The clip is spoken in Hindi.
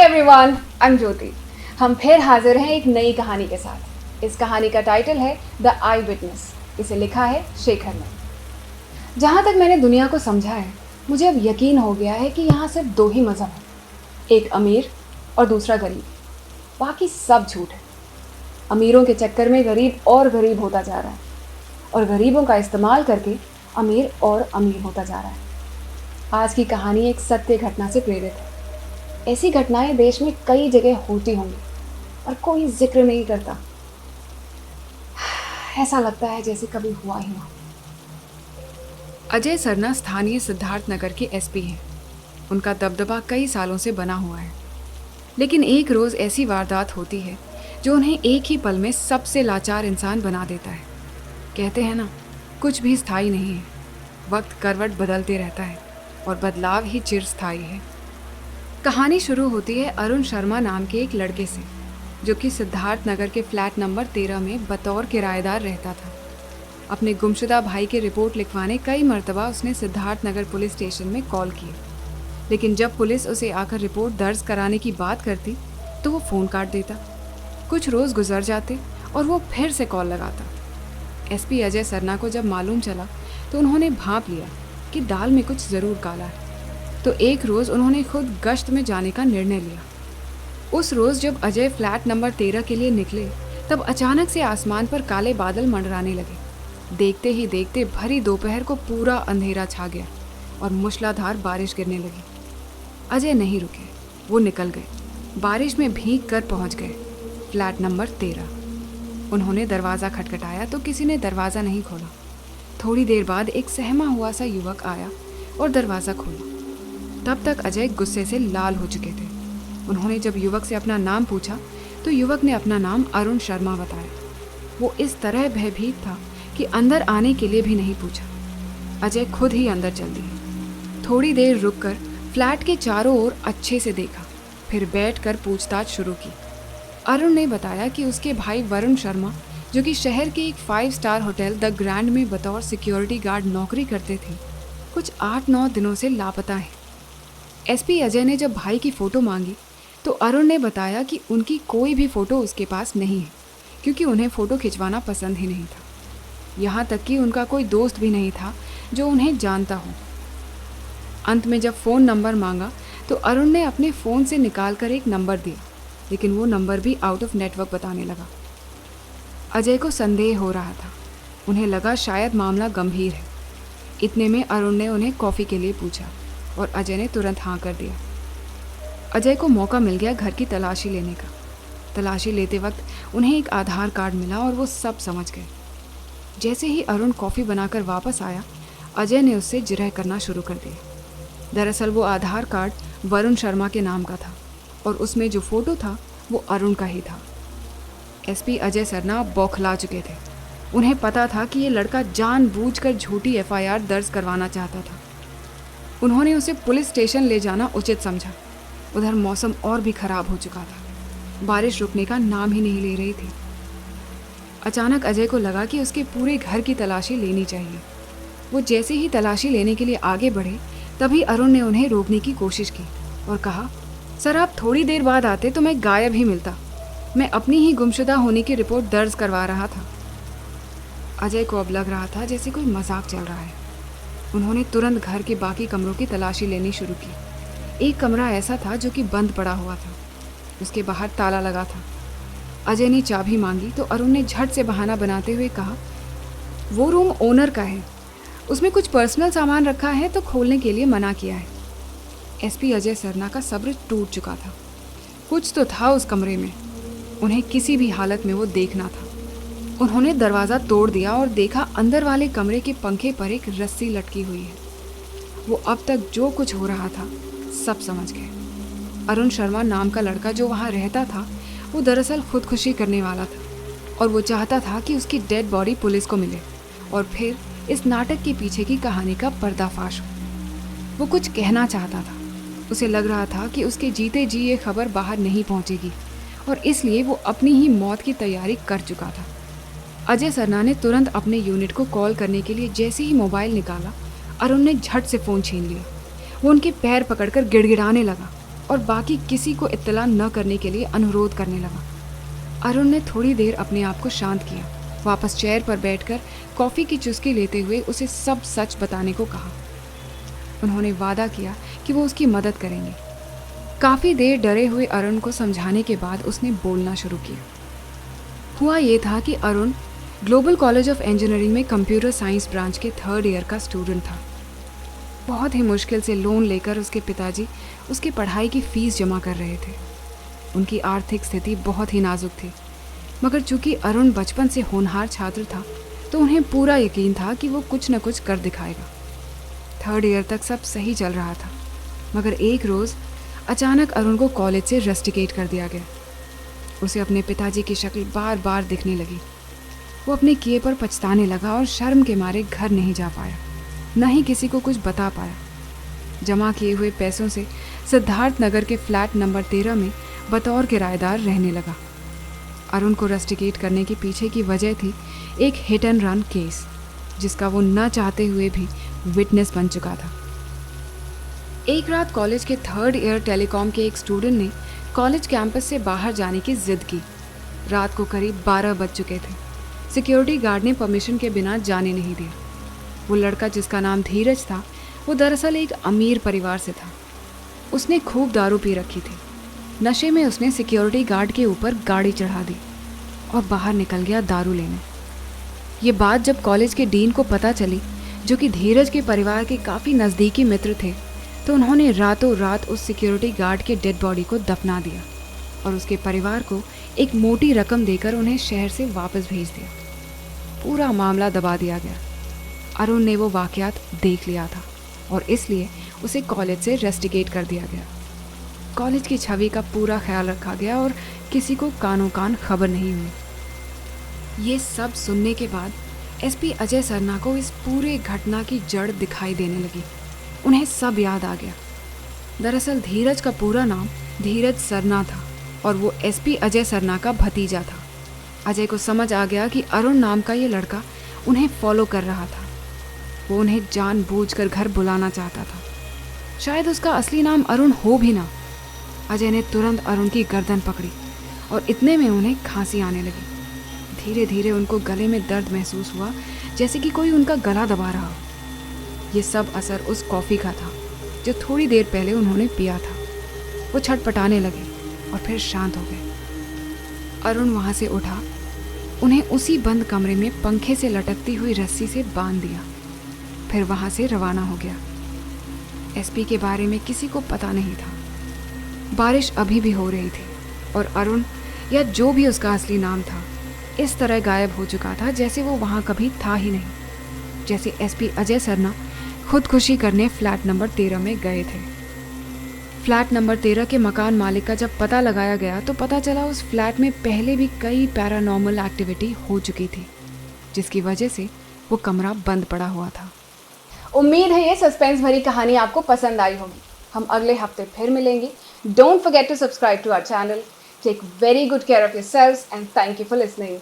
एवरीवन, आई एम ज्योति। हम फिर हाजिर हैं एक नई कहानी के साथ। इस कहानी का टाइटल है द आई विटनेस। इसे लिखा है शेखर ने। जहाँ तक मैंने दुनिया को समझा है, मुझे अब यकीन हो गया है कि यहाँ सिर्फ दो ही मज़हब हैं, एक अमीर और दूसरा गरीब। बाकी सब झूठ है। अमीरों के चक्कर में गरीब और गरीब होता जा रहा है और गरीबों का इस्तेमाल करके अमीर और अमीर होता जा रहा है। आज की कहानी एक सत्य घटना से प्रेरित है। ऐसी घटनाएं देश में कई जगह होती होंगी और कोई जिक्र नहीं करता। ऐसा लगता है जैसे कभी हुआ ही ना। अजय सरना स्थानीय सिद्धार्थ नगर के एसपी हैं। उनका दबदबा कई सालों से बना हुआ है, लेकिन एक रोज़ ऐसी वारदात होती है जो उन्हें एक ही पल में सबसे लाचार इंसान बना देता है। कहते हैं ना, कुछ भी स्थायी नहीं है। वक्त करवट बदलते रहता है और बदलाव ही चिरस्थायी है। कहानी शुरू होती है अरुण शर्मा नाम के एक लड़के से, जो कि सिद्धार्थ नगर के फ्लैट नंबर 13 में बतौर किराएदार रहता था। अपने गुमशुदा भाई की रिपोर्ट लिखवाने कई मर्तबा उसने सिद्धार्थ नगर पुलिस स्टेशन में कॉल किया, लेकिन जब पुलिस उसे आकर रिपोर्ट दर्ज कराने की बात करती तो वो फ़ोन काट देता। कुछ रोज़ गुजर जाते और वो फिर से कॉल लगाता। एसपी अजय सरना को जब मालूम चला तो उन्होंने भांप लिया कि दाल में कुछ ज़रूर काला है। तो एक रोज़ उन्होंने खुद गश्त में जाने का निर्णय लिया। उस रोज़ जब अजय फ्लैट नंबर 13 के लिए निकले, तब अचानक से आसमान पर काले बादल मंडराने लगे। देखते ही देखते भरी दोपहर को पूरा अंधेरा छा गया और मूसलाधार बारिश गिरने लगी। अजय नहीं रुके, वो निकल गए। बारिश में भीग कर पहुँच गए फ्लैट नंबर 13। उन्होंने दरवाज़ा खटखटाया तो किसी ने दरवाज़ा नहीं खोला। थोड़ी देर बाद एक सहमा हुआ सा युवक आया और दरवाज़ा खोला। तब तक अजय गुस्से से लाल हो चुके थे। उन्होंने जब युवक से अपना नाम पूछा तो युवक ने अपना नाम अरुण शर्मा बताया। वो इस तरह भयभीत था कि अंदर आने के लिए भी नहीं पूछा। अजय खुद ही अंदर चल दिए। थोड़ी देर रुककर फ्लैट के चारों ओर अच्छे से देखा, फिर बैठकर पूछताछ शुरू की। अरुण ने बताया कि उसके भाई वरुण शर्मा, जो कि शहर के एक 5 स्टार होटल द ग्रैंड में बतौर सिक्योरिटी गार्ड नौकरी करते थे, कुछ 8-9 दिनों से लापता है। एसपी अजय ने जब भाई की फ़ोटो मांगी तो अरुण ने बताया कि उनकी कोई भी फ़ोटो उसके पास नहीं है, क्योंकि उन्हें फ़ोटो खिंचवाना पसंद ही नहीं था। यहाँ तक कि उनका कोई दोस्त भी नहीं था जो उन्हें जानता हो। अंत में जब फ़ोन नंबर मांगा तो अरुण ने अपने फ़ोन से निकाल कर एक नंबर दिया, लेकिन वो नंबर भी आउट ऑफ नेटवर्क बताने लगा। अजय को संदेह हो रहा था। उन्हें लगा शायद मामला गंभीर है। इतने में अरुण ने उन्हें कॉफ़ी के लिए पूछा और अजय ने तुरंत हाँ कर दिया। अजय को मौका मिल गया घर की तलाशी लेने का। तलाशी लेते वक्त उन्हें एक आधार कार्ड मिला और वो सब समझ गए। जैसे ही अरुण कॉफ़ी बनाकर वापस आया, अजय ने उससे जिरह करना शुरू कर दिया। दरअसल वो आधार कार्ड वरुण शर्मा के नाम का था और उसमें जो फ़ोटो था वो अरुण का ही था। एसपी अजय सरना बौखला चुके थे। उन्हें पता था कि ये लड़का जानबूझकर झूठी एफआईआर दर्ज करवाना चाहता था। उन्होंने उसे पुलिस स्टेशन ले जाना उचित समझा। उधर मौसम और भी खराब हो चुका था। बारिश रुकने का नाम ही नहीं ले रही थी। अचानक अजय को लगा कि उसके पूरे घर की तलाशी लेनी चाहिए। वो जैसे ही तलाशी लेने के लिए आगे बढ़े, तभी अरुण ने उन्हें रोकने की कोशिश की और कहा, सर आप थोड़ी देर बाद आते तो मैं गायब ही मिलता। मैं अपनी ही गुमशुदा होने की रिपोर्ट दर्ज करवा रहा था। अजय को अब लग रहा था जैसे कोई मजाक चल रहा है। उन्होंने तुरंत घर के बाकी कमरों की तलाशी लेनी शुरू की। एक कमरा ऐसा था जो कि बंद पड़ा हुआ था। उसके बाहर ताला लगा था। अजय ने चाबी मांगी तो अरुण ने झट से बहाना बनाते हुए कहा, वो रूम ओनर का है, उसमें कुछ पर्सनल सामान रखा है तो खोलने के लिए मना किया है। एसपी अजय सरना का सब्र टूट चुका था। कुछ तो था उस कमरे में, उन्हें किसी भी हालत में वो देखना था। उन्होंने दरवाज़ा तोड़ दिया और देखा अंदर वाले कमरे के पंखे पर एक रस्सी लटकी हुई है। वो अब तक जो कुछ हो रहा था सब समझ गए। अरुण शर्मा नाम का लड़का जो वहाँ रहता था, वो दरअसल खुदकुशी करने वाला था और वो चाहता था कि उसकी डेड बॉडी पुलिस को मिले और फिर इस नाटक के पीछे की कहानी का पर्दाफाश हो। वो कुछ कहना चाहता था। उसे लग रहा था कि उसके जीते जी ये खबर बाहर नहीं पहुँचेगी और इसलिए वो अपनी ही मौत की तैयारी कर चुका था। अजय सरना ने तुरंत अपने यूनिट को कॉल करने के लिए जैसे ही मोबाइल निकाला, अरुण ने झट से फ़ोन छीन लिया। वो उनके पैर पकड़कर गिड़गिड़ाने लगा, और बाकी किसी को इत्तला न करने के लिए अनुरोध करने लगा। अरुण ने थोड़ी देर अपने आप को शांत किया, वापस चेयर पर बैठकर कॉफ़ी की चुस्की लेते हुए उसे सब सच बताने को कहा। उन्होंने वादा किया कि वो उसकी मदद करेंगे। काफ़ी देर डरे हुए अरुण को समझाने के बाद उसने बोलना शुरू किया। हुआ ये था कि Arun global college of engineering में कंप्यूटर साइंस ब्रांच के 3rd ईयर का स्टूडेंट था। बहुत ही मुश्किल से लोन लेकर उसके पिताजी उसकी पढ़ाई की फ़ीस जमा कर रहे थे। उनकी आर्थिक स्थिति बहुत ही नाजुक थी, मगर चूंकि अरुण बचपन से होनहार छात्र था तो उन्हें पूरा यकीन था कि वो कुछ न कुछ कर दिखाएगा। 3rd ईयर तक सब सही चल रहा था, मगर एक रोज़ अचानक अरुण को कॉलेज से रस्टिकेट कर दिया गया। उसे अपने पिताजी की शक्ल बार बार दिखने लगी। वो अपने किए पर पछताने लगा और शर्म के मारे घर नहीं जा पाया, न ही किसी को कुछ बता पाया। जमा किए हुए पैसों से सिद्धार्थ नगर के फ्लैट नंबर 13 में बतौर किराएदार रहने लगा। अरुण को रस्टिकेट करने के पीछे की वजह थी एक हिट एंड रन केस, जिसका वो न चाहते हुए भी विटनेस बन चुका था। एक रात कॉलेज के 3rd ईयर टेलीकॉम के एक स्टूडेंट ने कॉलेज कैंपस से बाहर जाने की जिद की। रात को करीब 12 बज चुके थे। सिक्योरिटी गार्ड ने परमिशन के बिना जाने नहीं दिया। वो लड़का जिसका नाम धीरज था, वो दरअसल एक अमीर परिवार से था। उसने खूब दारू पी रखी थी। नशे में उसने सिक्योरिटी गार्ड के ऊपर गाड़ी चढ़ा दी और बाहर निकल गया दारू लेने। ये बात जब कॉलेज के डीन को पता चली, जो कि धीरज के परिवार के काफ़ी नज़दीकी मित्र थे, तो उन्होंने रातों रात उस सिक्योरिटी गार्ड के डेड बॉडी को दफना दिया और उसके परिवार को एक मोटी रकम देकर उन्हें शहर से वापस भेज दिया। पूरा मामला दबा दिया गया। अरुण ने वो वाक़यात देख लिया था और इसलिए उसे कॉलेज से रेस्टिकेट कर दिया गया। कॉलेज की छवि का पूरा ख्याल रखा गया और किसी को कानों कान खबर नहीं हुई। ये सब सुनने के बाद एसपी अजय सरना को इस पूरे घटना की जड़ दिखाई देने लगी। उन्हें सब याद आ गया। दरअसल धीरज का पूरा नाम धीरज सरना था और वो एसपी अजय सरना का भतीजा था। अजय को समझ आ गया कि अरुण नाम का ये लड़का उन्हें फॉलो कर रहा था। वो उन्हें जानबूझकर घर बुलाना चाहता था। शायद उसका असली नाम अरुण हो भी ना। अजय ने तुरंत अरुण की गर्दन पकड़ी और इतने में उन्हें खांसी आने लगी। धीरे धीरे उनको गले में दर्द महसूस हुआ, जैसे कि कोई उनका गला दबा रहा हो। ये सब असर उस कॉफ़ी का था जो थोड़ी देर पहले उन्होंने पिया था। वो छटपटाने लगे और फिर शांत हो गए। अरुण वहाँ से उठा, उन्हें उसी बंद कमरे में पंखे से लटकती हुई रस्सी से बांध दिया, फिर वहाँ से रवाना हो गया। एसपी के बारे में किसी को पता नहीं था। बारिश अभी भी हो रही थी और अरुण, या जो भी उसका असली नाम था, इस तरह गायब हो चुका था जैसे वो वहाँ कभी था ही नहीं। जैसे एसपी अजय सरना खुदकुशी करने फ्लैट नंबर 13 में गए थे। फ्लैट नंबर 13 के मकान मालिक का जब पता लगाया गया तो पता चला उस फ्लैट में पहले भी कई पैरानॉर्मल एक्टिविटी हो चुकी थी, जिसकी वजह से वो कमरा बंद पड़ा हुआ था। उम्मीद है ये सस्पेंस भरी कहानी आपको पसंद आई होगी। हम अगले हफ्ते फिर मिलेंगे। Don't forget to subscribe to our channel. Take very good care of yourselves and thank you for listening.